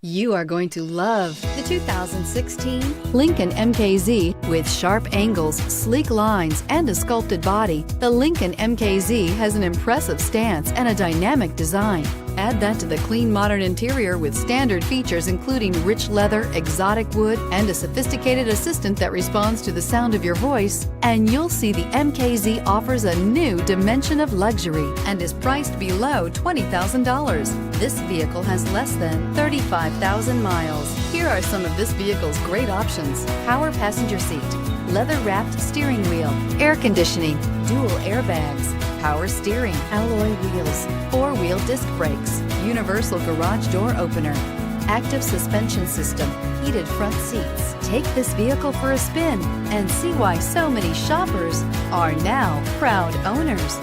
You are going to love the 2016 Lincoln MKZ. With sharp angles, sleek lines, and a sculpted body, the Lincoln MKZ has an impressive stance and a dynamic design. Add that to the clean, modern interior with standard features including rich leather, exotic wood, and a sophisticated assistant that responds to the sound of your voice, and you'll see the MKZ offers a new dimension of luxury and is priced below $20,000. This vehicle has less than 35,000 miles. Here are some of this vehicle's great options: power passenger seat, leather-wrapped steering wheel, air conditioning, dual airbags, power steering, alloy wheels, four-wheel disc brakes, universal garage door opener, active suspension system, heated front seats. Take this vehicle for a spin and see why so many shoppers are now proud owners.